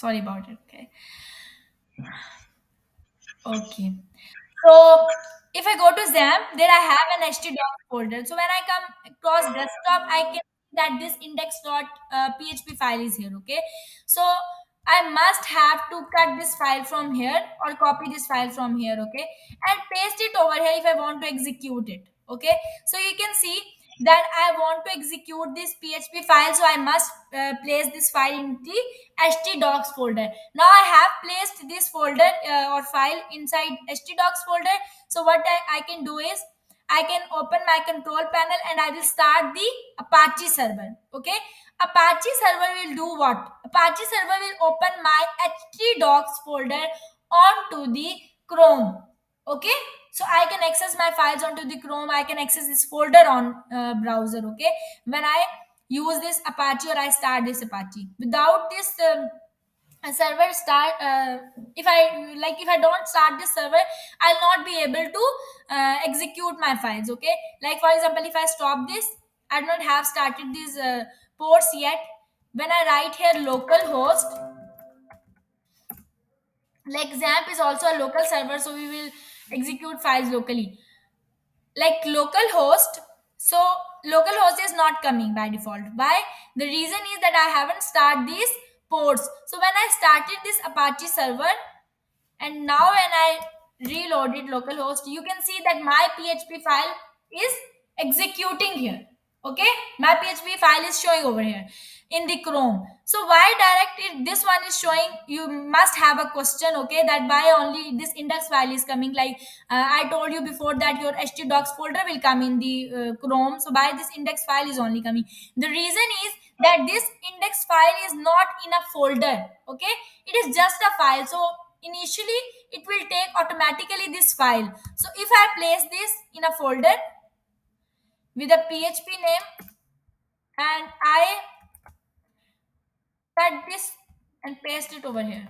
Sorry about it. Okay. Okay. So if I go to XAMPP, there I have an htdoc folder. So when I come across desktop, I can see that this index.php file is here. Okay. So I must have to cut this file from here or copy this file from here. Okay. And paste it over here if I want to execute it. Okay. So you can see that I want to execute this PHP file. So I must place this file in the htdocs folder. Now I have placed this folder or file inside htdocs folder. So what I can do is I can open my control panel and I will start the Apache server. Okay. Apache server will do what? Apache server will open my htdocs folder onto the Chrome. Okay. So I can access my files onto the Chrome. I can access this folder on browser. Okay. When I use this Apache or I start this Apache without this a server start if I don't start this server, I'll not be able to execute my files. Okay, like for example, if I stop this, I do not have started these ports yet. When I write here localhost, like XAMPP is also a local server, so we will execute files locally like localhost. So localhost is not coming by default. Why? The reason is that I haven't started these ports. So when I started this Apache server, and now when I reloaded localhost, you can see that my PHP file is executing here. Okay, my PHP file is showing over here in the Chrome. So why direct it, this one is showing? You must have a question. Okay, that why only this index file is coming? Like I told you before that your htdocs folder will come in the Chrome. So why this index file is only coming? The reason is that this index file is not in a folder. Okay, it is just a file. So initially it will take automatically this file. So if I place this in a folder with a PHP name and I cut this and paste it over here,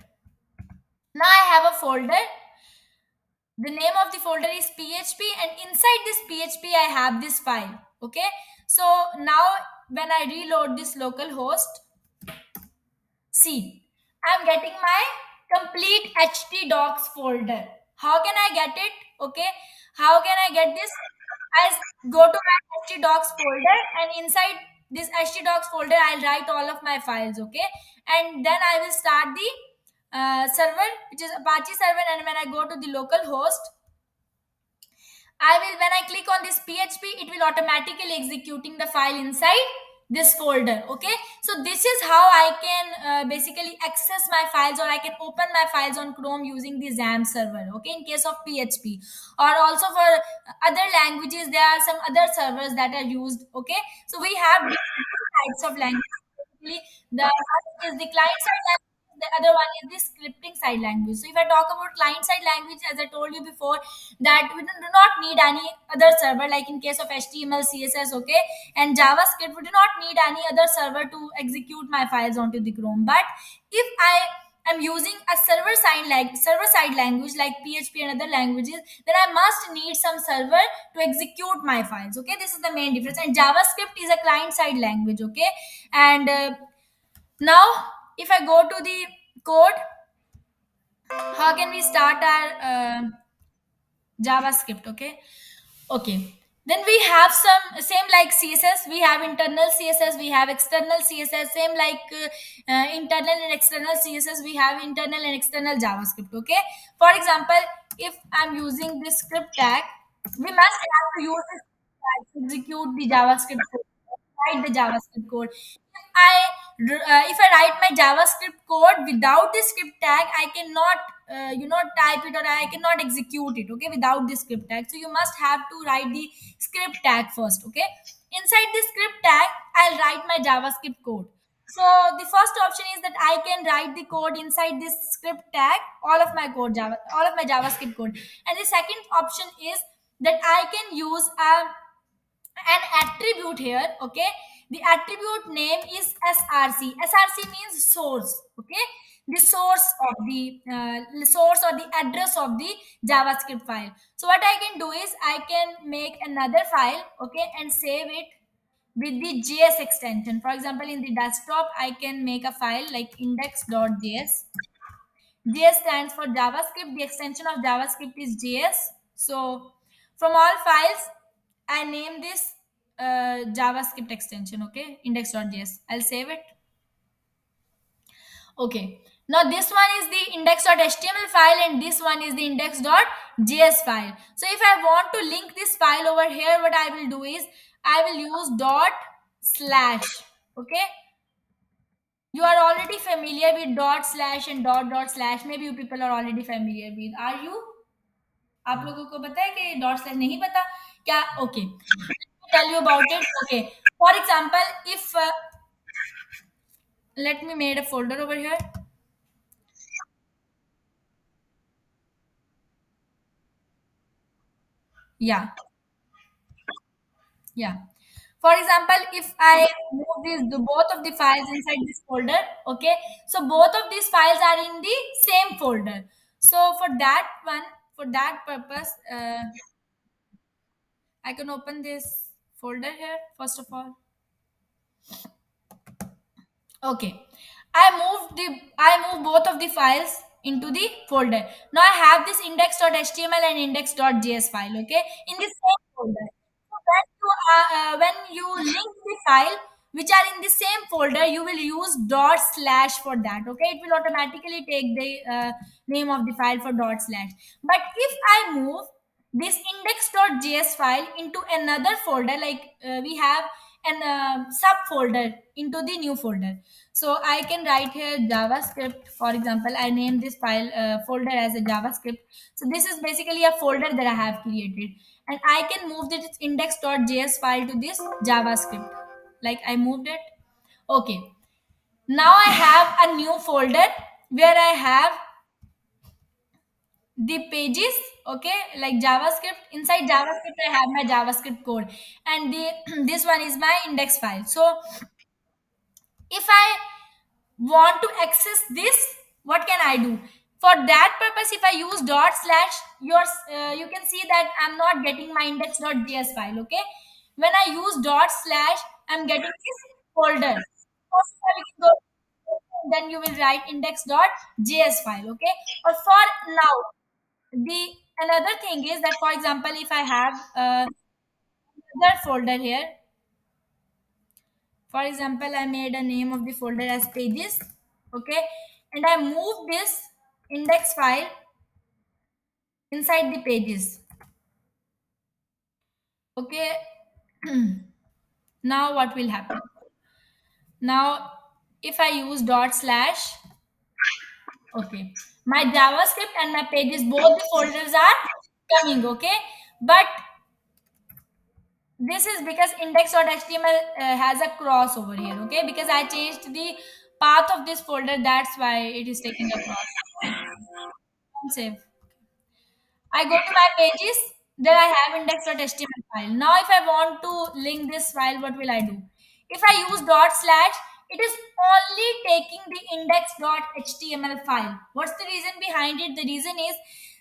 now I have a folder. The name of the folder is PHP, and inside this PHP I have this file. Okay, so now when I reload this local host, see, I'm getting my complete htdocs folder. How can I get it? Okay, how can I get this? I go to my htdocs folder, and inside this htdocs folder I'll write all of my files. Okay, and then I will start the server, which is Apache server, and when I go to the local host, I will, when I click on this PHP, it will automatically executing the file inside this folder. Okay, so this is how I can basically access my files, or I can open my files on Chrome using the XAMPP server. Okay, in case of PHP, or also for other languages, there are some other servers that are used. Okay, so we have different types of languages. Basically, the first is the client side language, the other one is the scripting side language. So if I talk about client side language, as I told you before, that we do not need any other server, like in case of HTML, CSS. Okay, and JavaScript, we do not need any other server to execute my files onto the Chrome. But if I am using a server side language like PHP and other languages, then I must need some server to execute my files. Okay, this is the main difference. And JavaScript is a client side language. Okay, and now if I go to the code, how can we start our JavaScript? Okay, okay. Then we have some same like CSS. We have internal CSS. We have external CSS. Same like internal and external CSS. We have internal and external JavaScript. Okay. For example, if I'm using this script tag, we must have to use this tag to execute the JavaScript code, write the JavaScript code. If I write my JavaScript code without the script tag, I cannot type it, or I cannot execute it. Okay, without the script tag. So you must have to write the script tag first. Okay, inside the script tag, I'll write my JavaScript code. So the first option is that I can write the code inside this script tag, all of my JavaScript code. And the second option is that I can use an attribute here. Okay, the attribute name is src means source. Okay, the source of the source or the address of the JavaScript file. So what I can do is I can make another file. Okay, and save it with the JS extension. For example, in the desktop, I can make a file like index.js. JS stands for JavaScript. The extension of JavaScript is JS. So from all files, I name this JavaScript extension. Okay, index.js. I'll save it. Okay. Now this one is the index.html file and this one is the index.js file. So if I want to link this file over here, what I will do is I will use dot slash. Okay. You are already familiar with dot slash and dot slash. Maybe you people are already familiar with. Are you? आप लोगों को पता है कि dot slash नहीं पता क्या? Okay, tell you about it. Okay, for example if let me made a folder over here. Yeah, yeah. For example, if I move these both of the files inside this folder, okay, so both of these files are in the same folder. So for that one, for that purpose, I can open this folder here first of all. Okay. I move both of the files into the folder. Now I have this index.html and index.js file, okay, in the same folder. So when you link the file which are in the same folder, you will use dot slash for that, okay? It will automatically take the name of the file for dot slash. But if I move this index.js file into another folder, like we have an subfolder into the new folder, so I can write here JavaScript. For example, I name this file folder as a JavaScript. So this is basically a folder that I have created. And I can move this index.js file to this JavaScript. Like I moved it. Okay. Now I have a new folder where I have the pages, okay, like JavaScript. Inside JavaScript, I have my JavaScript code. And the this one is my index file. So if I want to access this, what can I do? For that purpose, if I use dot slash, you can see that I'm not getting my index.js file, okay? When I use dot slash, I'm getting this folder. First of all, you can go, then you will write index.js file, okay? Or for now, the another thing is that, for example, if I have another folder here, for example, I made a name of the folder as pages, okay, and I moved this index file inside the pages, okay. Now what will happen? Now if I use dot slash, okay, my JavaScript and my pages, both the folders are coming, okay. But this is because index.html has a cross over here, okay, because I changed the path of this folder, that's why it is taking a cross. Save. I go to my pages, there I have index.html file. Now if I want to link this file, what will I do? If I use dot slash, it is only taking the index.html file. What's the reason behind it? The reason is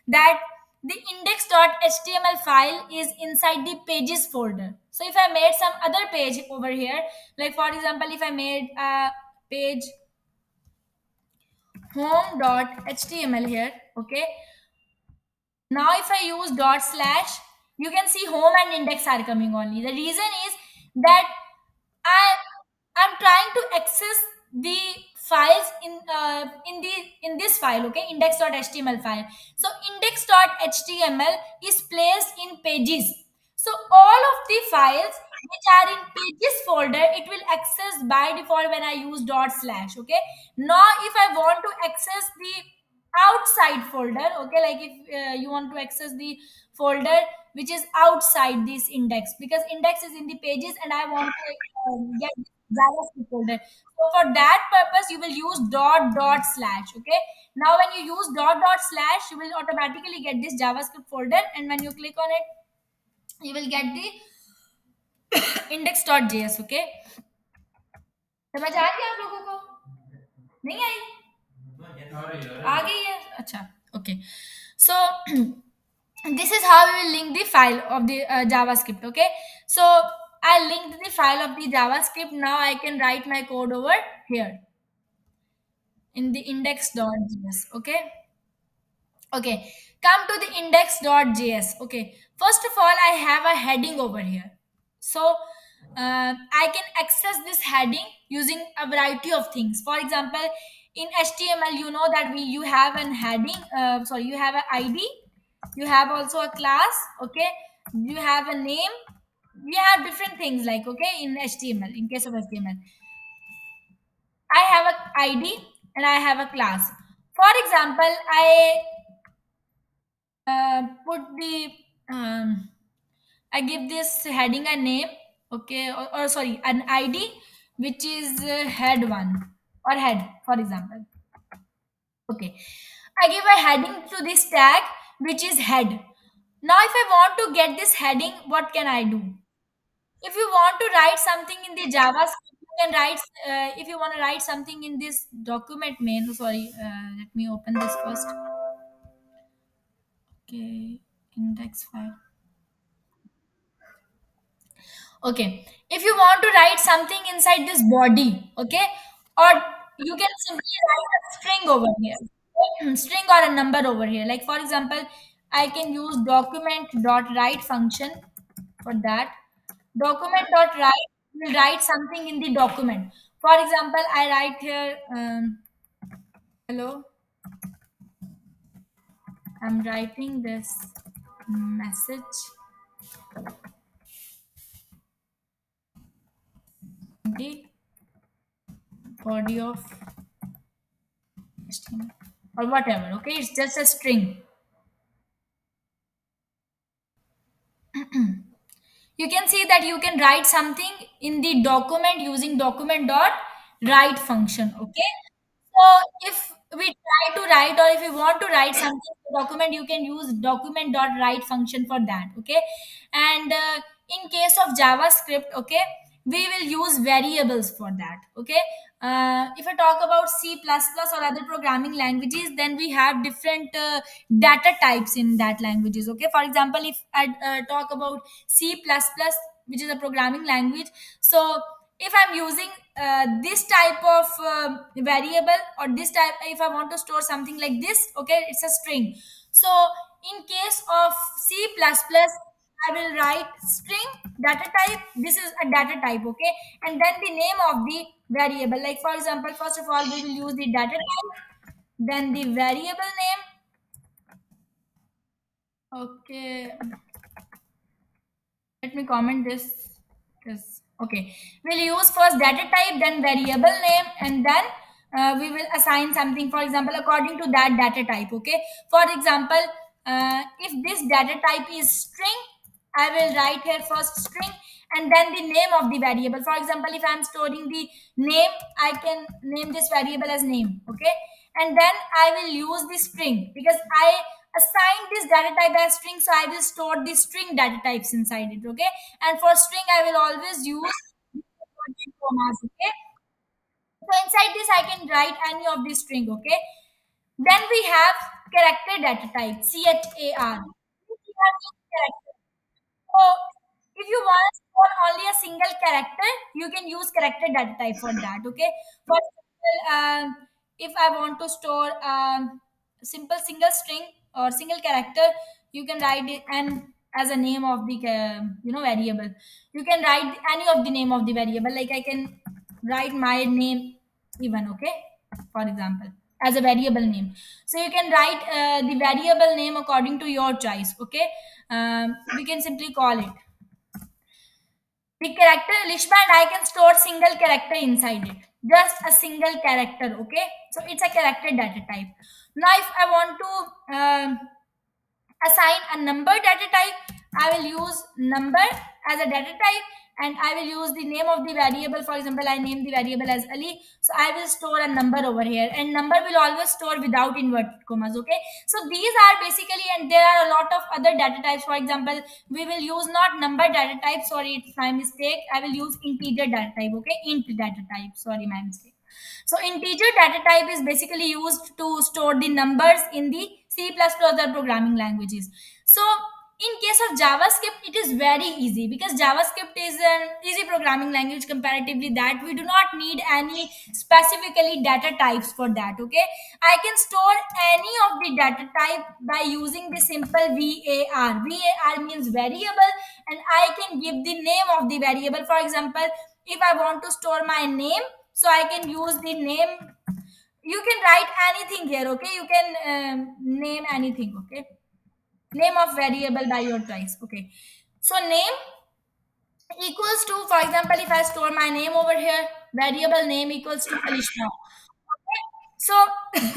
that the index.html file is inside the pages folder. So if I made some other page over here, like for example, if I made a page home.html here, okay, now if I use dot slash, you can see home and index are coming only. The reason is that I I'm trying to access the files in this file, okay, index.html file. So index.html is placed in pages. So all of the files which are in pages folder, it will access by default when I use dot slash, okay. Now if I want to access the outside folder, okay, like if you want to access the folder which is outside this index, because index is in the pages and I want to get JavaScript folder. So for that purpose, you will use dot slash, okay. Now when you use dot slash, you will automatically get this JavaScript folder, and when you click on it, you will get the index.js, okay. समझ आ गया आप लोगों को? नहीं आई? आ गई है? अच्छा, okay. So this is how we will link the file of the JavaScript, okay. So I linked the file of the JavaScript. Now I can write my code over here in the index.js. Okay. Okay, come to the index.js. Okay, first of all, I have a heading over here. So I can access this heading using a variety of things. For example, in HTML, you know that you have an heading. Sorry, you have an ID. You have also a class. Okay, you have a name. You have different things like, okay, in HTML. In case of HTML, I have a ID and I have a class. For example, I put the I give this heading a name, okay, or sorry, an ID, which is head one or head, for example. Okay, I give a heading to this tag, which is head. Now, if I want to get this heading, what can I do? If you want to write something in the JavaScript, you can write. If you want to write something in this document main, sorry, let me open this first. Okay, index file. Okay, if you want to write something inside this body, okay, or you can simply write a string over here, string or a number over here. Like for example, I can use document dot write function for that. Document dot write will write something in the document. For example, I write here, hello, I'm writing this message in the body of HTML or whatever. Okay, it's just a string. You can see that you can write something in the document using document dot write function. Okay, so if we try to write or if we want to write something in the document, you can use document dot write function for that. Okay, and in case of JavaScript, okay, we will use variables for that. Okay, if I talk about C++ or other programming languages, then we have different data types in that languages. Okay, for example, if I talk about C++, which is a programming language, so if I'm using this type of variable or this type, if I want to store something like this, okay, it's a string. So in case of C++, I will write string data type. This is a data type, okay, and then the name of the variable. Like for example, first of all, we will use the data type, then the variable name. Okay, let me comment this. Yes. Okay, we'll use first data type, then variable name, and then we will assign something, for example, according to that data type. Okay, for example, if this data type is string, I will write here first string and then the name of the variable. For example, if I'm storing the name, I can name this variable as name. Okay, and then I will use the string because I assign this data type as string, so I will store the string data types inside it. Okay, and for string I will always use commas. Okay, so inside this I can write any of the string. Okay, then we have character data type, char. So if you want to store only a single character, you can use character data type for that. Okay. For example, if I want to store simple single string or single character, you can write it and as a name of the variable. You can write any of the name of the variable. Like I can write my name even. Okay. For example, as a variable name. So you can write the variable name according to your choice. Okay, we can simply call it the character lishband. I can store single character inside it, just a single character. Okay, so it's a character data type. Now if I want to assign a number data type, I will use number as a data type and I will use the name of the variable. For example, I name the variable as Ali, so I will store a number over here and number will always store without inverted commas. Okay, so these are basically, and there are a lot of other data types. For example, we will use not number data type, sorry, it's my mistake, I will use integer data type. Okay, int data type, sorry, my mistake. So integer data type is basically used to store the numbers in the C++ other programming languages. So in case of JavaScript, it is very easy because JavaScript is an easy programming language comparatively, that we do not need any specifically data types for that. Okay, I can store any of the data type by using the simple var. Var means variable, and I can give the name of the variable. For example, if I want to store my name, so I can use the name. You can write anything here. Okay, you can name anything. Okay, name of variable by your choice. Okay, so name equals to, for example, if I store my name over here, variable name equals to Alishna. Okay, so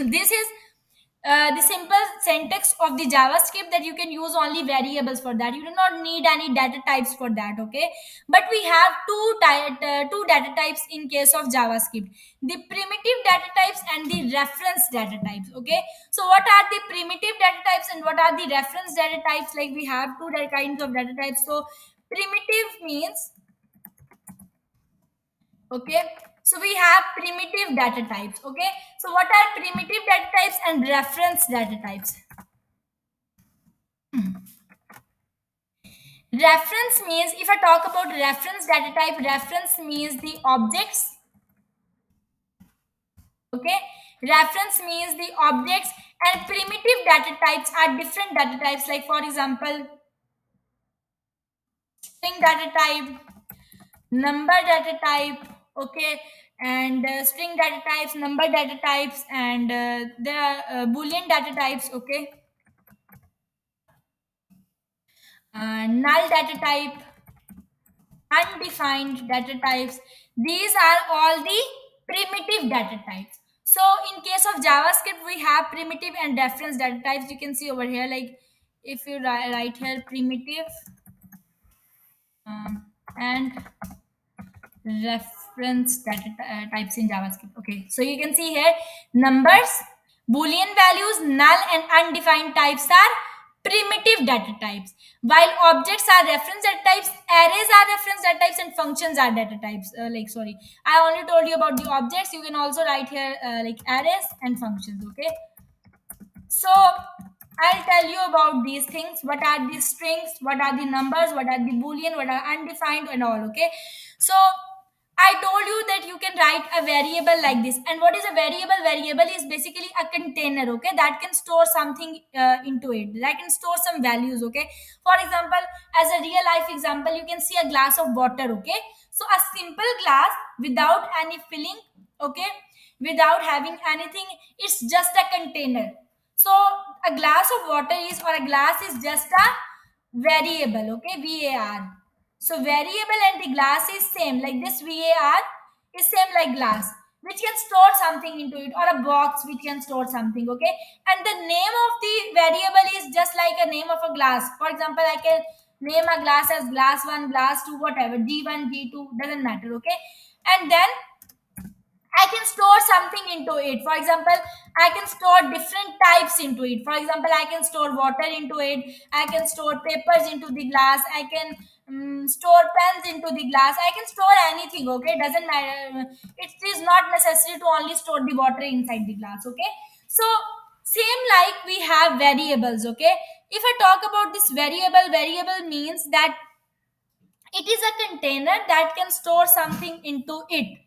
this is the simple syntax of the JavaScript, that you can use only variables for that. You do not need any data types for that. Okay, but we have two data types in case of JavaScript: the primitive data types and the reference data types. Okay, so what are the primitive data types and what are the reference data types? Like, we have two kinds of data types. So primitive means, okay, so we have primitive data types. Okay, so what are primitive data types and reference data types? Reference means, if I talk about reference data type, reference means the objects. Okay, reference means the objects, and primitive data types are different data types. Like, for example, string data type, number data type. Okay, and string data types, number data types, and there are boolean data types. Okay, null data type, undefined data types. These are all the primitive data types. So in case of JavaScript, we have primitive and reference data types. You can see over here, like, if you write here primitive and reference data types in JavaScript. Okay, so you can see here, numbers, boolean values, null and undefined types are primitive data types, while objects are reference data types, arrays are reference data types, and functions are data types. Like, sorry, I only told you about the objects. You can also write here like arrays and functions. Okay, so I'll tell you about these things. What are the strings? What are the numbers? What are the boolean? What are undefined and all? Okay. So I told you that you can write a variable like this. And what is a variable? Variable is basically a container, okay, that can store something into it. That can store some values, okay. For example, as a real life example, you can see a glass of water, okay. So a simple glass without any filling, okay, without having anything, it's just a container. So a glass of water is, or a glass is just a variable, okay, var. So variable and the glass is same, like this var is same like glass, which can store something into it, or a box which can store something, okay. And the name of the variable is just like a name of a glass. For example, I can name a glass as glass 1, glass 2, whatever, g1, g2, doesn't matter, okay. And then I can store something into it. For example, I can store different types into it. For example, I can store water into it. I can store papers into the glass. I can store pens into the glass. I can store anything. Okay, doesn't matter. It is not necessary to only store the water inside the glass. Okay, so same like we have variables. Okay, if I talk about this variable, variable means that it is a container that can store something into it.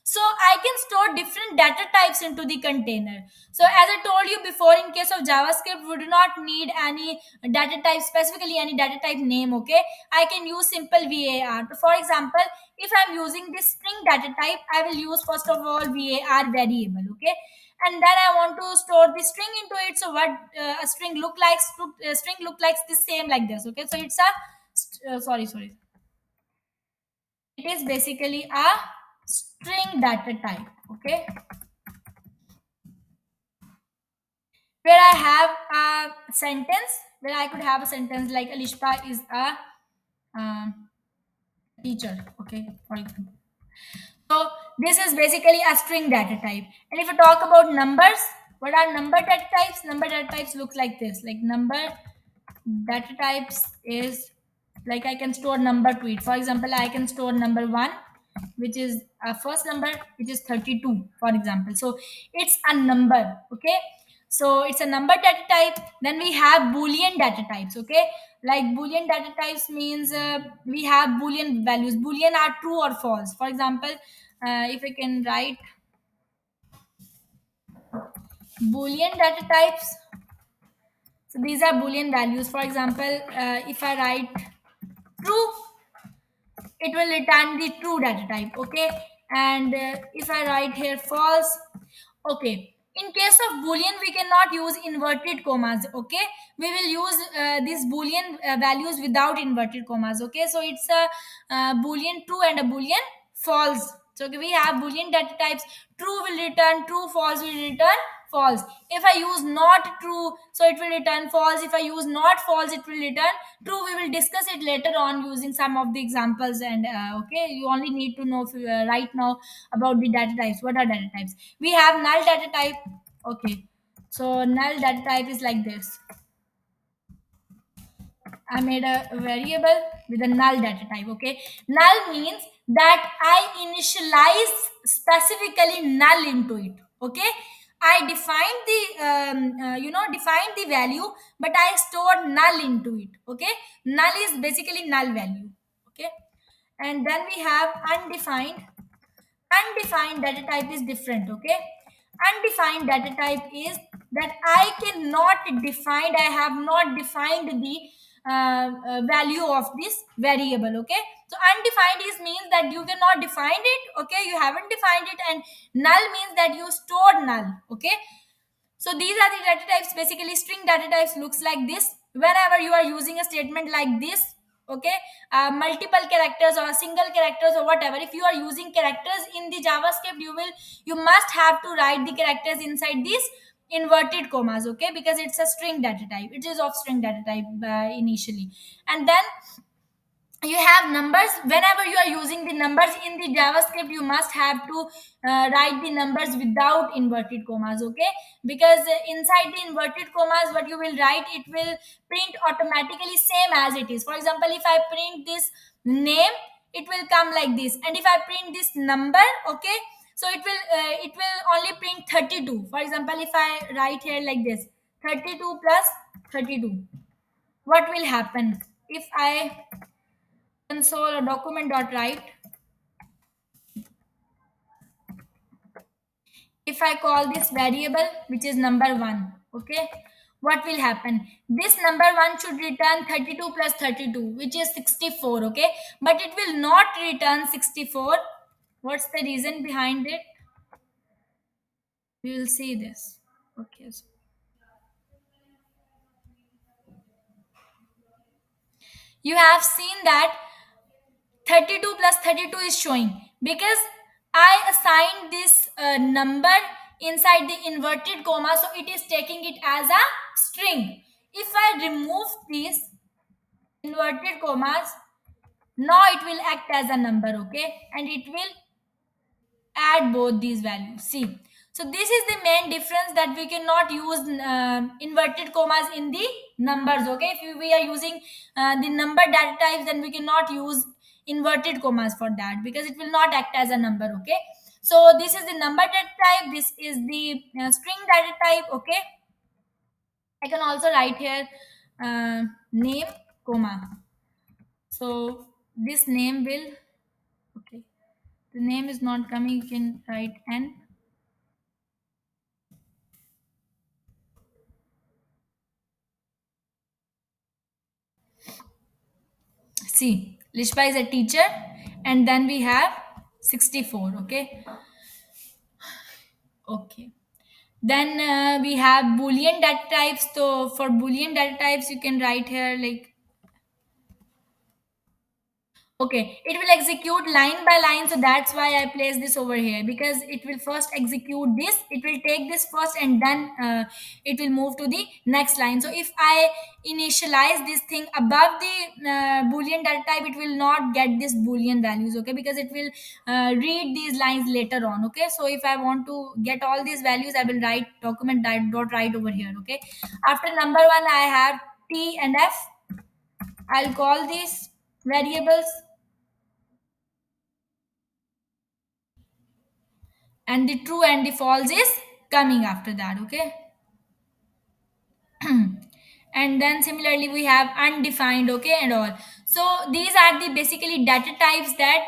So I can store different data types into the container. So as I told you before, in case of JavaScript, we do not need any data type, specifically any data type name, okay. I can use simple var. For example, if I'm using this string data type, I will use first of all var variable, okay. And then I want to store the string into it. So what a string look like, string look like the same like this, okay. So it's a sorry, it is basically a string data type, okay, where I have a sentence, where I could have a sentence like Alishpa is a um, teacher, okay, for example. So this is basically a string data type. And if you talk about numbers, what are number data types? Number data types look like this. Like, number data types is, like, I can store number to it. For example, I can store number 1, which is a first number, which is 32, for example. So it's a number, okay. So it's a number data type. Then we have boolean data types, okay. Like boolean data types means we have boolean values. Boolean are true or false. For example, if I can write boolean data types, so these are boolean values. For example, if I write true, it will return the true data type. Okay, and if I write here false, okay, in case of boolean we cannot use inverted commas. Okay, we will use these boolean values without inverted commas. Okay, so it's a boolean true and a boolean false. So okay, we have boolean data types. True will return true, false will return false. If I use not true, so it will return false. If I use not false, it will return true. We will discuss it later on using some of the examples. And okay, you only need to know right now about the data types. What are data types? We have null data type. Okay, so null data type is like this. I made a variable with a null data type. Okay, null means that I initialize specifically null into it. Okay, I define the define the value, but I store null into it. Okay, null is basically null value. Okay, and then we have undefined. Undefined data type is different. Okay, undefined data type is that I cannot define, I have not defined the value of this variable. Okay, so undefined is means that you cannot define it. Okay, you haven't defined it. And null means that you stored null. Okay, so these are the data types. Basically, string data types looks like this. Whenever you are using a statement like this, okay, multiple characters or single characters or whatever, if you are using characters in the JavaScript, you must have to write the characters inside these inverted commas. Okay, because it's a string data type. It is of string data type initially, and then you have numbers. Whenever you are using the numbers in the JavaScript, you must have to write the numbers without inverted commas. Okay, because inside the inverted commas what you will write, it will print automatically same as it is. For example, if I print this name, it will come like this. And if I print this number, okay, so it will only print 32. For example, if I write here like this, 32 plus 32, what will happen if I console or document dot write, if I call this variable which is number 1, okay, what will happen? This number 1 should return 32 plus 32, which is 64. Okay, but it will not return 64. What's the reason behind it? We will see this. Okay, so you have seen that 32 plus 32 is showing because I assigned this number inside the inverted comma, so it is taking it as a string. If I remove these inverted commas, now it will act as a number. Okay, and it will add both these values. See, so this is the main difference, that we cannot use inverted commas in the numbers. Okay, if we are using the number data types, then we cannot use inverted commas for that, because it will not act as a number. Okay, so this is the number data type, this is the string data type. Okay, I can also write here name comma. So this name will, okay, the name is not coming, you can write n. See, Lishpa is a teacher, and then we have 64. Okay, okay. Then we have Boolean data types. So for Boolean data types, you can write here like, okay, it will execute line by line. So that's why I place this over here, because it will first execute this. It will take this first, and then it will move to the next line. So if I initialize this thing above the Boolean data type, it will not get this Boolean values. Okay, because it will read these lines later on. Okay, so if I want to get all these values, I will write document dot write over here. Okay, after number 1, I have T and F. I'll call these variables, and the true and the false is coming after that. Okay, And then similarly we have undefined, okay, and all. So these are the basically data types that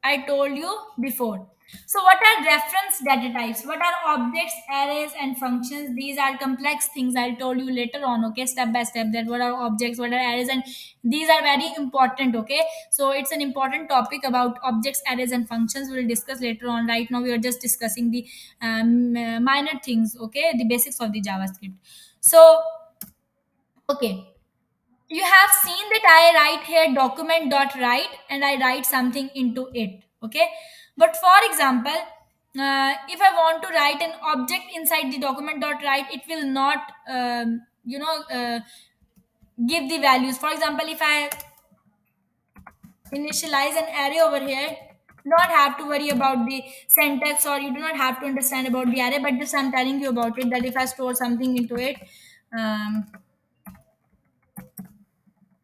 I told you before. So, what are reference data types? What are objects, arrays, and functions? These are complex things I'll told you later on, okay, step by step, that what are objects, what are arrays, and these are very important, okay. So, it's an important topic about objects, arrays, and functions. We'll discuss later on. Right now, we are just discussing the minor things, okay, the basics of the JavaScript. So, okay, you have seen that I write here document dot write and I write something into it, okay. But for example, if I want to write an object inside the document dot write, it will not give the values. For example, if I initialize an array over here, do not have to worry about the syntax, or you do not have to understand about the array, but just I'm telling you about it, that if I store something into it, um,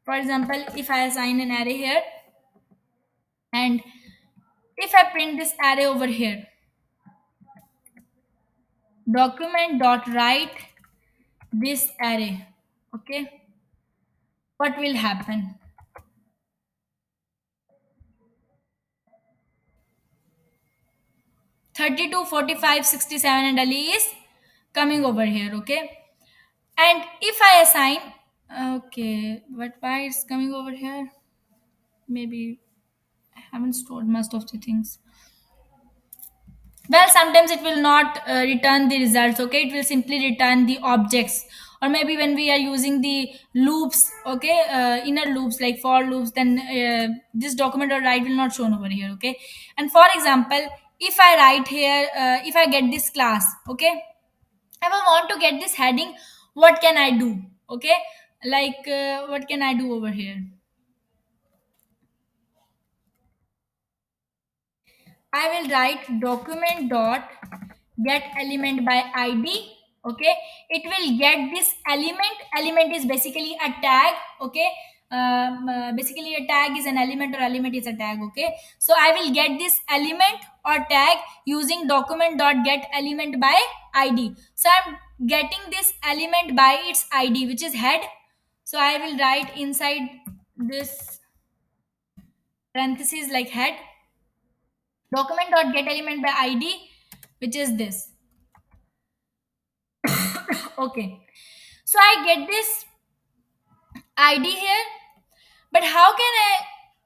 for example, if I assign an array here, and if I print this array over here, document dot write this array, okay, what will happen? 32, 45, 67, and Ali is coming over here, okay. And if I assign, okay, but why it's coming over here? Maybe I haven't stored most of the things. Well, sometimes it will not return the results, okay, it will simply return the objects. Or maybe when we are using the loops, okay, inner loops like for loops, then this document or write will not shown over here, okay. And for example, if I write here, if I get this class, okay, if I want to get this heading, what can I do, okay, like what can I do over here? I will write document dot get element by ID. Okay, it will get this element. Element is basically a tag. Okay, basically a tag is an element, or element is a tag. Okay, so I will get this element or tag using document dot get element by ID. So I'm getting this element by its ID, which is head. So I will write inside this parenthesis like head, document dot get element by id, which is this. Okay, so I get this id here, but how can I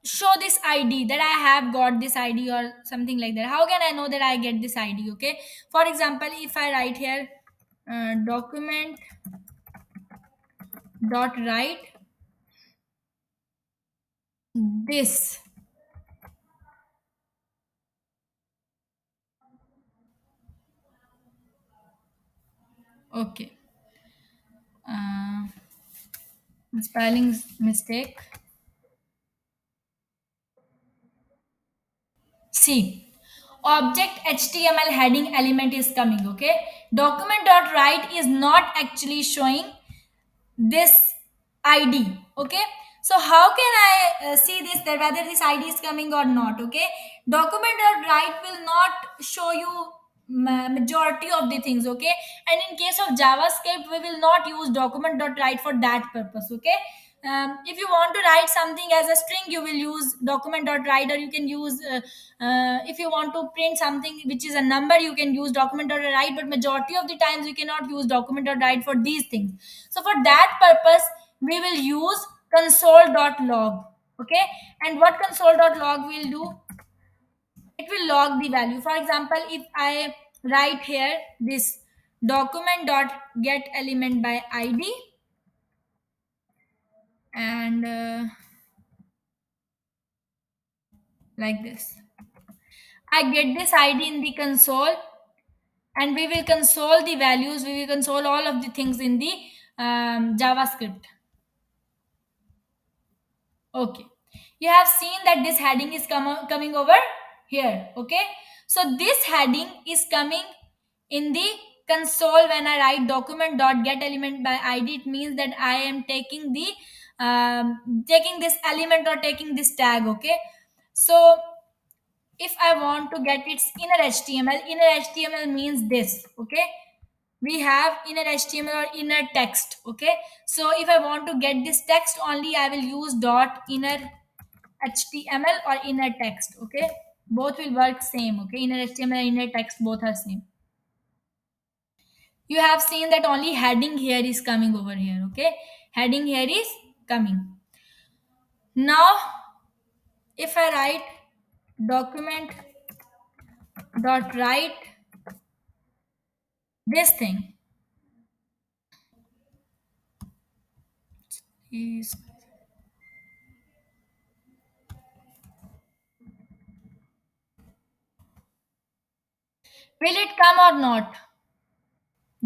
show this id that I have got this id or something like that? How can I know that I get this id? Okay, for example, if I write here document dot write this, okay, uh, spelling mistake. See, object HTML heading element is coming, okay. Document.write is not actually showing this ID, okay. So how can I see this, that whether this ID is coming or not, okay. Document.write will not show you majority of the things, okay. And in case of JavaScript, we will not use document.write for that purpose, okay. If you want to write something as a string, you will use document.write, or you can use if you want to print something which is a number, you can use document.write, but majority of the times we cannot use document.write for these things. So for that purpose, we will use console.log, okay. And what console.log will do, it will log the value. For example, if I write here this document dot get element by id, and like this, I get this id in the console, and we will console the values, we will console all of the things in the JavaScript. Okay, you have seen that this heading is coming over here, okay. So this heading is coming in the console. When I write document dot get element by id, it means that I am taking the taking this element or taking this tag, okay. So if I want to get its inner HTML, inner HTML means this, okay. we have inner HTML or inner text. Okay, so if I want to get this text only, I will use dot inner HTML or inner text. Okay, both will work same. Okay, inner HTML and inner text both are same. You have seen that only heading here is coming over here. Okay, heading here is coming. Now if I write document dot write this thing is, will it come or not?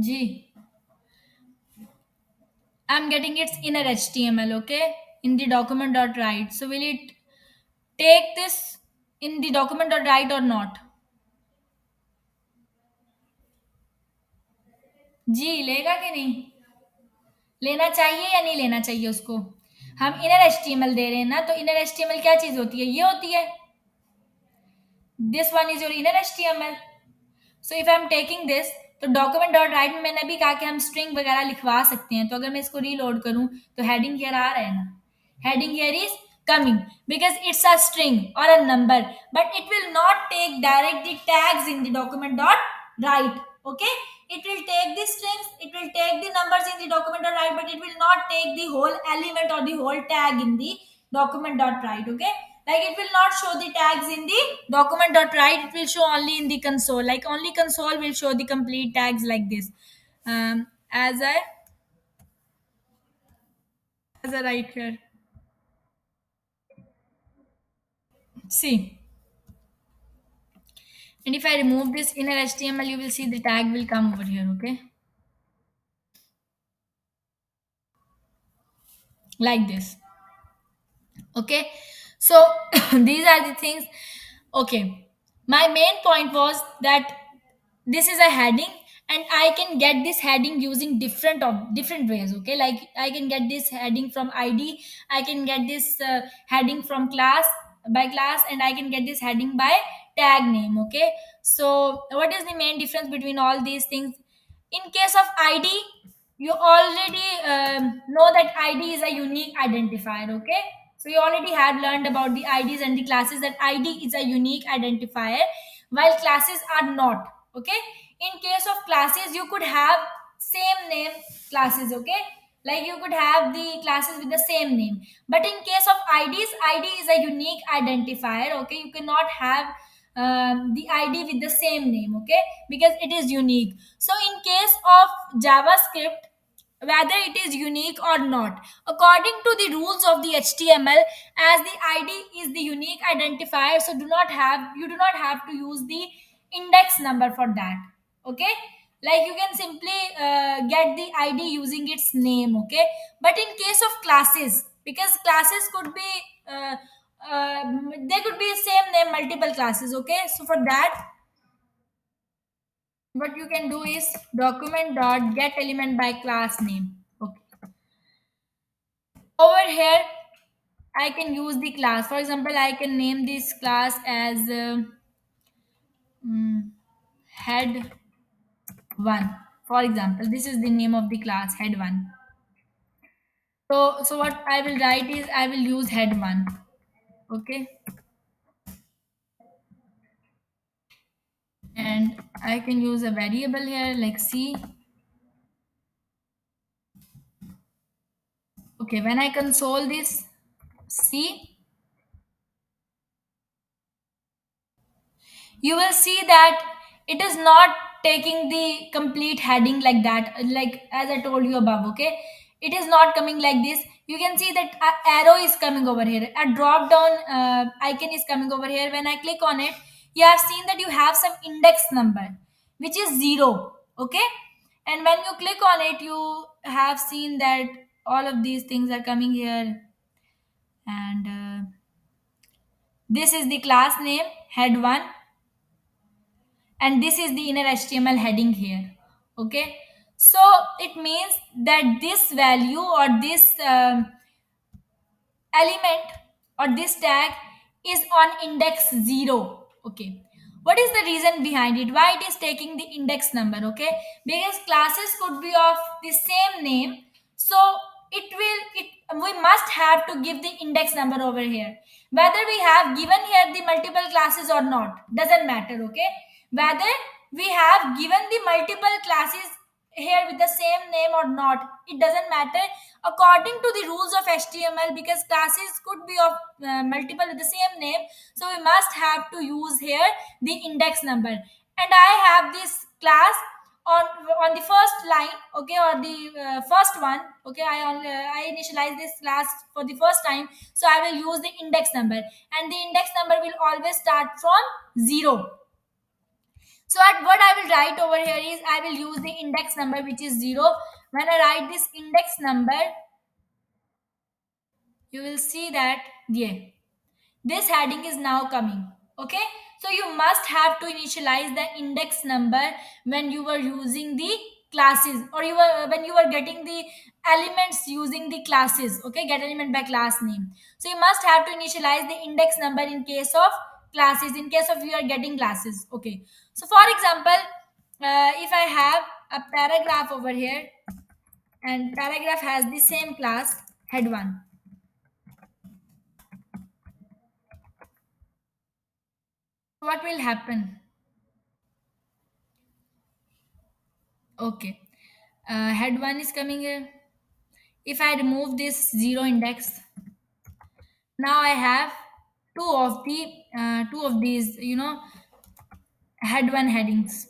G, I'm getting its inner HTML. Okay, in the document dot write. So will it take this in the document dot write or not? जी लेगा कि नहीं? लेना चाहिए या नहीं लेना चाहिए उसको? हम इनर एचटीएमएल दे रहे हैं ना, तो इनर एचटीएमएल क्या चीज होती है? ये होती है, this one is your inner HTML. So if I am taking this, तो डॉक्यूमेंट डॉट राइट में मैंने अभी कहा कि हम स्ट्रिंग वगैरह लिखवा सकते हैं. तो अगर मैं इसको रीलोड करूं तो हेडिंग हियर आ रहा है ना, heading here is coming because it's a string or a number, but it will not take direct the tags in the document dot write. Okay, it will take the strings, it will take the numbers in the document dot write, but it will not take the whole element or the whole tag in the document dot write. Okay, like it will not show the tags in the document dot write, it will show only in the console. Like only console will show the complete tags like this. As I write here, see, and if I remove this inner HTML, you will see the tag will come over here. Okay, like this. Okay, so these are the things. Okay, my main point was that this is a heading, and I can get this heading using different ways. Okay, like I can get this heading from ID, I can get this heading from class, by class, and I can get this heading by tag name. Okay, so what is the main difference between all these things? In case of ID, you already know that ID is a unique identifier. Okay, so you already had learned about the IDs and the classes, that ID is a unique identifier while classes are not. Okay, in case of classes, you could have same name classes. Okay, like you could have the classes with the same name, but in case of IDs, ID is a unique identifier. Okay, you cannot have the ID with the same name. Okay, because it is unique. So in case of JavaScript, whether it is unique or not, according to the rules of the HTML, as the ID is the unique identifier, so you do not have to use the index number for that. Okay, like you can simply get the ID using its name. Okay, but in case of classes, because classes could be they could be same name multiple classes. Okay, so for that, what you can do is document dot get element by class name. Okay, over here I can use the class. For example, I can name this class as mm, head 1. For example, this is the name of the class, head 1. So what I will write is I will use head 1. Okay, and I can use a variable here like C. Okay, when I console this C, you will see that it is not taking the complete heading like that, like as I told you above. Okay, it is not coming like this. You can see that a arrow is coming over here, a drop down icon is coming over here. When I click on it, you have seen that you have some index number which is 0. Okay, and when you click on it, you have seen that all of these things are coming here, and this is the class name head 1, and this is the inner HTML heading here. Okay, so it means that this value or this element or this tag is on index 0. Okay, What is the reason behind it? Why it is taking the index number? Okay, because classes could be of the same name, so we must have to give the index number over here. Whether we have given here the multiple classes or not doesn't matter. Okay, whether we have given the multiple classes here with the same name or not, it doesn't matter according to the rules of HTML, because classes could be of multiple with the same name, so we must have to use here the index number. And I have this class on the first line, okay, or the first one. Okay, I initialize this class for the first time, so I will use the index number, and the index number will always start from 0. So at what I will write over here is I will use the index number which is 0. When I write this index number, you will see that, yeah, this heading is now coming. Okay, so you must have to initialize the index number when you were using the classes, or you were when you were getting the elements using the classes. Okay, get element by class name. So you must have to initialize the index number in case of classes, in case of you are getting classes. Okay, so for example, if I have a paragraph over here, and paragraph has the same class head 1, what will happen? Okay, head 1 is coming here. If I remove this 0 index, now I have two of these, head 1 headings.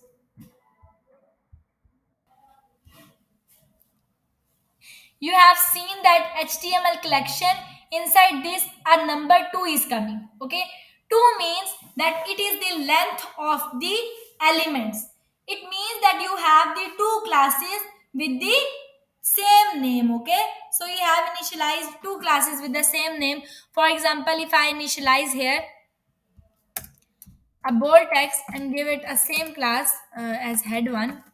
You have seen that HTML collection, inside this a number 2 is coming. Okay, 2 means that it is the length of the elements. It means that you have the two classes with the same name. Okay, so you have initialized two classes with the same name. For example, if I initialize here a bold text and give it a same class as head 1.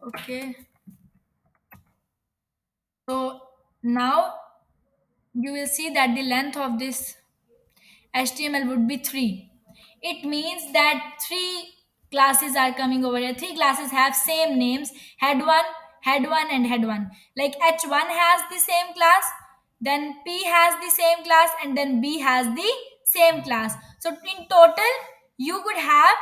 Okay, so now you will see that the length of this HTML would be 3. It means that three classes are coming over here. Three classes have same names, head 1, head 1, and head 1. Like H1 has the same class, then P has the same class, and then B has the same class. So in total, you could have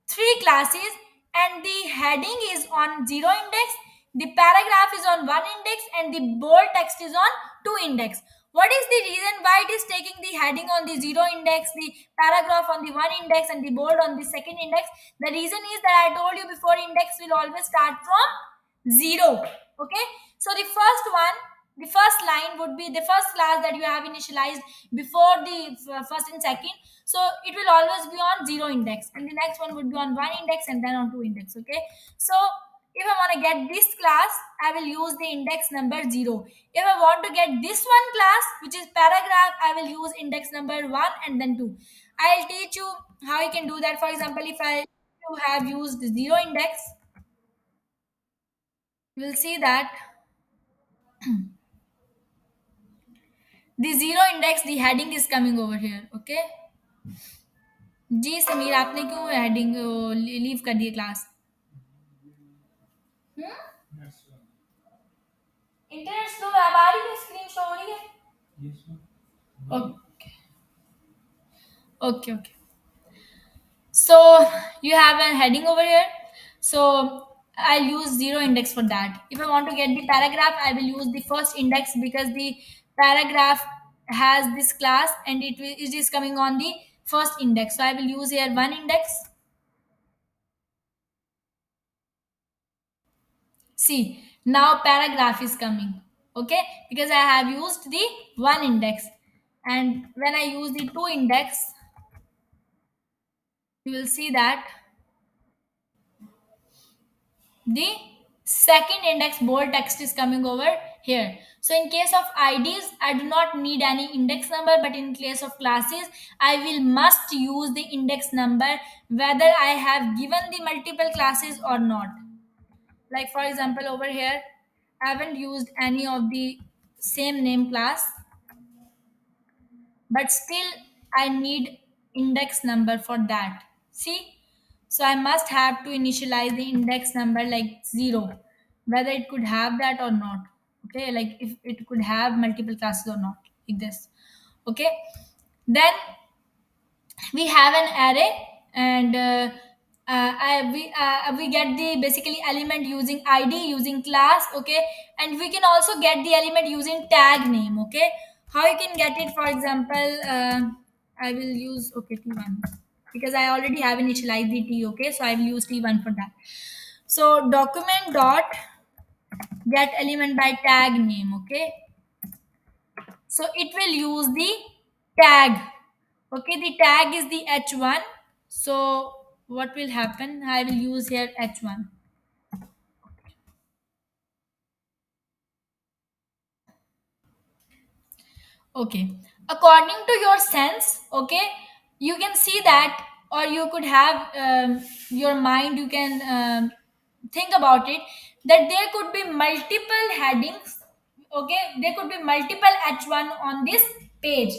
three classes, and the heading is on 0 index, the paragraph is on 1 index, and the bold text is on 2 index. What is the reason why it is taking the heading on the 0 index, the paragraph on the 1 index, and the bold on the second index? The reason is that I told you before, index will always start from 0. Okay, so the first one, the first line would be the first class that you have initialized before the first and second, so it will always be on 0 index, and the next one would be on 1 index, and then on 2 index. Okay, so if I want to get this class, I will use the index number 0. If I want to get this one class, which is paragraph, I will use index number 1 and then 2. I'll teach you how you can do that. For example, if I you have used 0 index, you will see that the 0 index, the heading is coming over here. Okay, जी समीर, आपने क्यों heading leave कर दिए class? Internet slow है, अब आ रही है, screen show हो रही है? Okay, okay, okay. So you have a heading over here. So I'll use 0 index for that. If I want to get the paragraph, I will use the first index, because the paragraph has this class, and it is coming on the first index. So I will use here 1 index. See, now paragraph is coming. Okay, because I have used the 1 index. And when I use the 2 index, you will see that the second index bold text is coming over here. So in case of IDs, I do not need any index number, but in case of classes, I will must use the index number whether I have given the multiple classes or not. Like for example, over here, I haven't used any of the same name class, but still I need index number for that. See, so I must have to initialize the index number like 0, whether it could have that or not. Okay, like if it could have multiple classes or not, like this. Okay, then we have an array, and we get the basically element using id, using class. Okay, and we can also get the element using tag name. Okay, how you can get it? For example, I will use, okay, t1, because I already have initialized the t. Okay, so I will use t1 for that. So document dot get element by tag name. Okay, so it will use the tag. Okay, the tag is the h1. So what will happen? I will use here h1. Okay, according to your sense. Okay, you can see that, or you could have your mind, you can think about it, that there could be multiple headings. Okay, there could be multiple h1 on this page.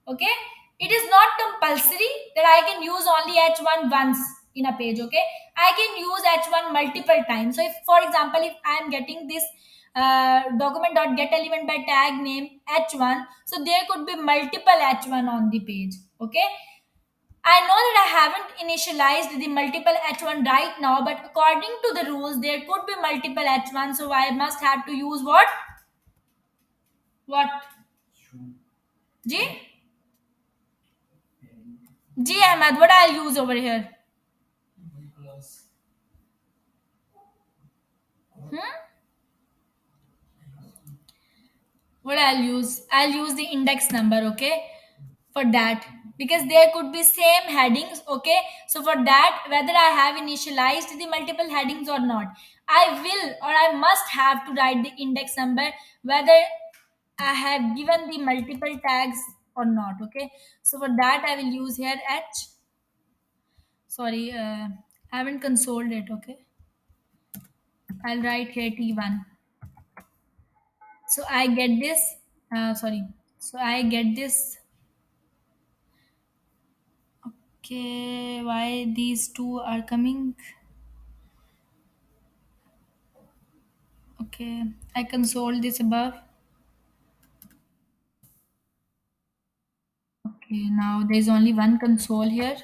Okay, it is not compulsory that I can use only h1 once in a page. Okay, I can use h1 multiple times. So if, for example, if I am getting this document dot get element by tag name h1, so there could be multiple h1 on the page. Okay, I know that I haven't initialized the multiple h1 right now, but according to the rules there could be multiple h1, so I must have to use what g g Ahmad, what I'll use over here? Hmm? What I'll use the index number. Okay, for that, because there could be same headings. Okay, so for that, whether I have initialized the multiple headings or not, I will, or I must have to write the index number, whether I have given the multiple tags or not. Okay, so for that I will use here h. Sorry, I haven't consoled it. Okay, I'll write here t1. So I get this, sorry, so I get this. Okay, why these two are coming? Okay, I console this above. Okay, now there's only one console here,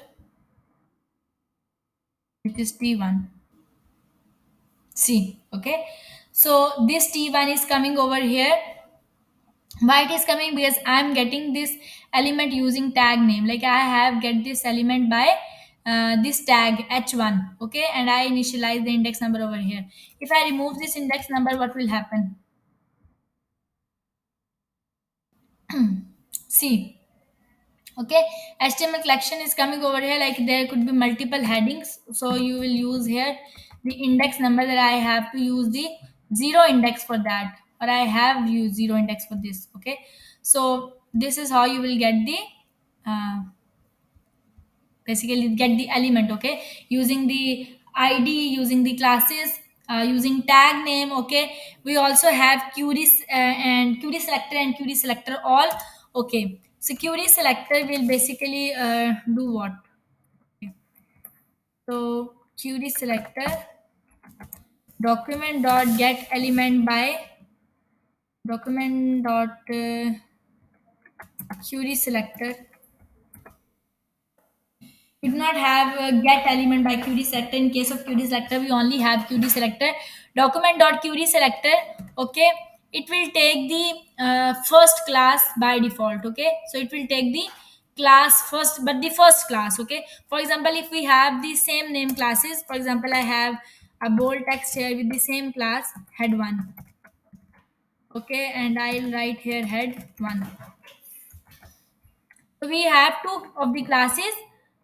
which is T1. See, okay. So this T1 is coming over here. Why it is coming? Because I'm getting this element using tag name. Like I have get this element by this tag h1. Okay, and I initialize the index number over here. If I remove this index number, what will happen? See, okay, html collection is coming over here, like there could be multiple headings, so you will use here the index number, that I have to use the zero index for that, or I have used zero index for this. Okay, so this is how you will get the basically get the element. Okay, using the id, using the classes, using tag name. Okay, we also have queries, and query selector and query selector all. Okay, so query selector will basically do what? Okay. So query selector document dot get element by document dot query selector. We do not have get element by query selector. In case of query selector, we only have query selector. Document dot query selector. Okay, it will take the first class by default. Okay, so it will take the class first, but the first class. Okay, for example, if we have the same name classes, for example, I have a bold text here with the same class head one. Okay, and I'll write here head one. So we have two of the classes,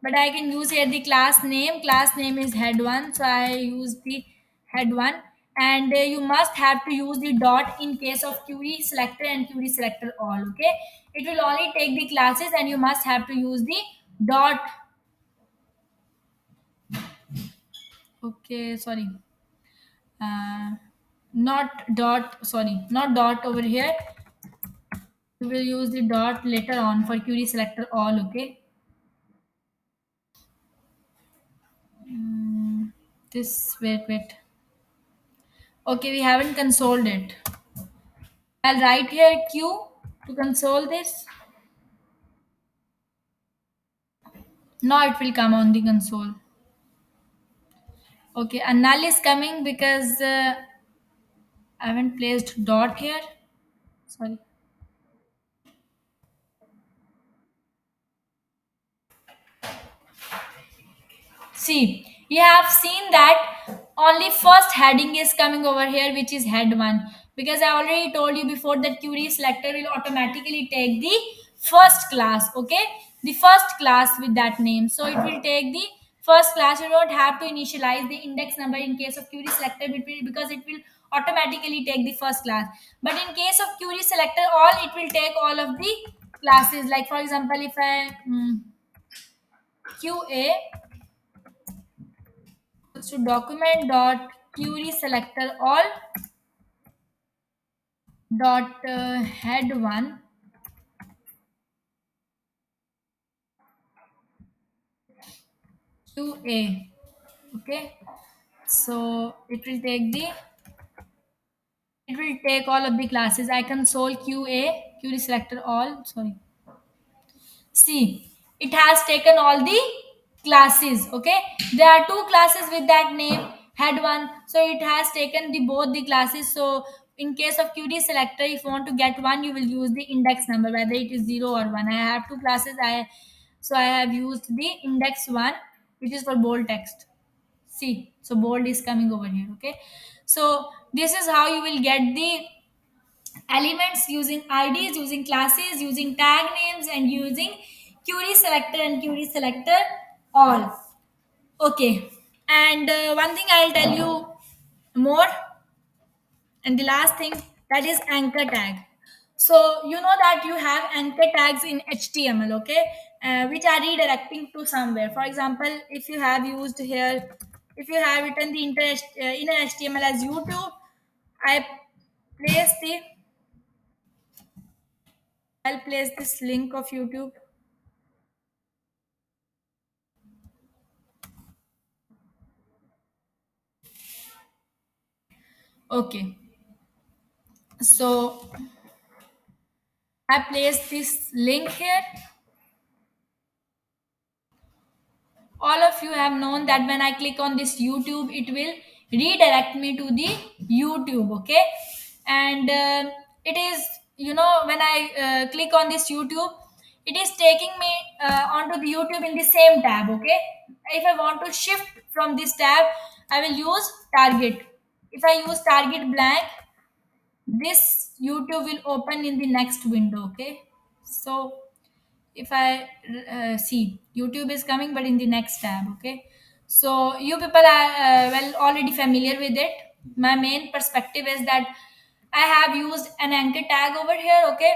but I can use here the class name. Class name is head one, so I use the head one. And you must have to use the dot in case of query selector and query selector all. Okay, it will only take the classes, and you must have to use the dot. Okay, sorry, not dot. Sorry, not dot over here. We will use the dot later on for query selector all. Okay, This, wait. Okay, we haven't consoled it. I'll write here Q to console this. Now it will come on the console. Okay, a null is coming because I haven't placed dot here. Sorry. See, you have seen that only first heading is coming over here, which is head one. Because I already told you before that query selector will automatically take the first class, okay? The first class with that name. So it will take the first class. You don't have to initialize the index number in case of query selector because it will automatically take the first class. But in case of query selector all, it will take all of the classes. Like for example, if I QA to document dot query selector all dot head one QA. Okay, so it will take all of the classes. I console QA query selector all, sorry. See, it has taken all the classes. Okay, there are two classes with that name head one, so it has taken the both the classes. So in case of query selector, if you want to get one, you will use the index number, whether it is 0 or 1. I have two classes. I have used the index one, which is for bold text. See, so bold is coming over here. Okay, so this is how you will get the elements using IDs, using classes, using tag names, and using query selector and query selector all. Okay, and one thing I'll tell you more, and the last thing, that is anchor tag. So you know that you have anchor tags in HTML, okay, which are redirecting to somewhere. For example, if you have used here, if you have written the inner HTML as YouTube, I place the I'll place this link of YouTube. Okay, so I place this link here. All of you have known that when I click on this YouTube, it will redirect me to the YouTube. Okay, and it is, you know, when I click on this YouTube, it is taking me onto the YouTube in the same tab. Okay, if I want to shift from this tab, I will use target. If I use target blank, this YouTube will open in the next window. Okay, so if I see, YouTube is coming, but in the next tab. Okay, so you people are well already familiar with it. My main perspective is that I have used an anchor tag over here. Okay,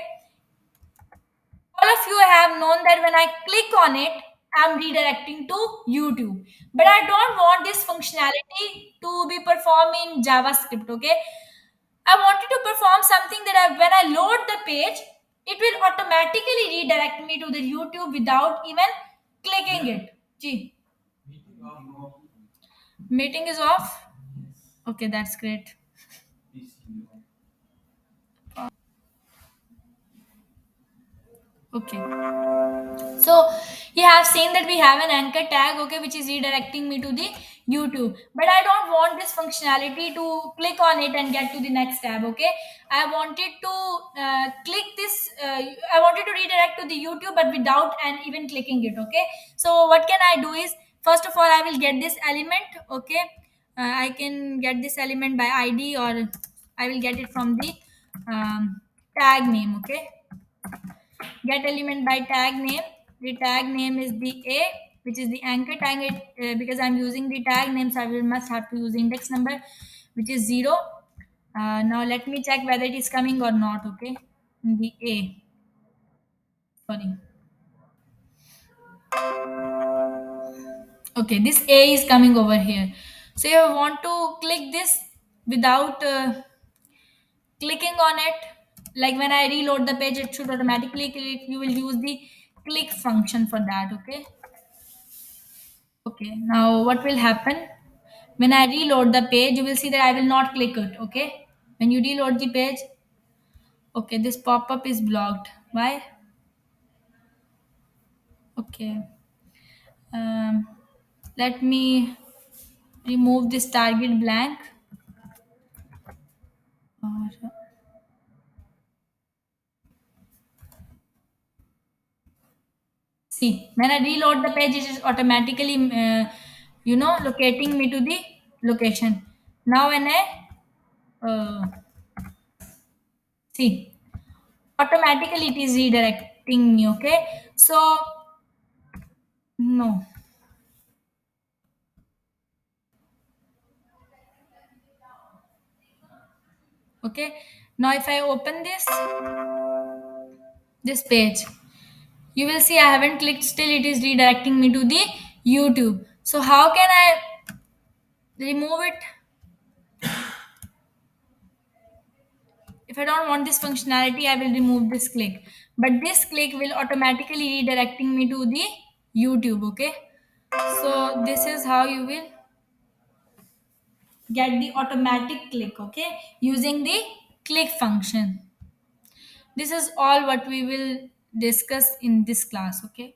all of you have known that when I click on it, I'm redirecting to YouTube, but I don't want this functionality to be performed in JavaScript. Okay, I wanted to perform something that when I load the page, it will automatically redirect me to the YouTube without even clicking it. Gee, meeting is off. Okay, that's great. Okay. So you have seen that we have an anchor tag, okay, which is redirecting me to the YouTube. But I don't want this functionality to click on it and get to the next tab, okay. I wanted to click this, I wanted to redirect to the YouTube, but without and even clicking it, okay. So what can I do is, first of all, I will get this element, okay. I can get this element by ID, or I will get it from the tag name, okay. Get element by tag name. The tag name is the A, which is the anchor tag. Because I'm using the tag name, so I will must have to use index number, which is 0. Now let me check whether it is coming or not. Okay, the A. Sorry. Okay, this A is coming over here. So you want to click this without clicking on it. Like when I reload the page, it should automatically click. You will use the click function for that. Okay. Okay, now what will happen? When I reload the page, you will see that I will not click it. Okay, when you reload the page, okay, this pop-up is blocked. Why? Okay, um, let me remove this target blank. Or see, when I reload the page, it is automatically, locating me to the location. Now, when I see, automatically it is redirecting me. Okay, so no, okay. Now, if I open this page, you will see I haven't clicked. Still, it is redirecting me to the YouTube. So, how can I remove it? If I don't want this functionality, I will remove this click. But this click will automatically redirecting me to the YouTube. Okay. So this is how you will get the automatic click. Okay. Using the click function. This is all what we will discuss in this class. Okay.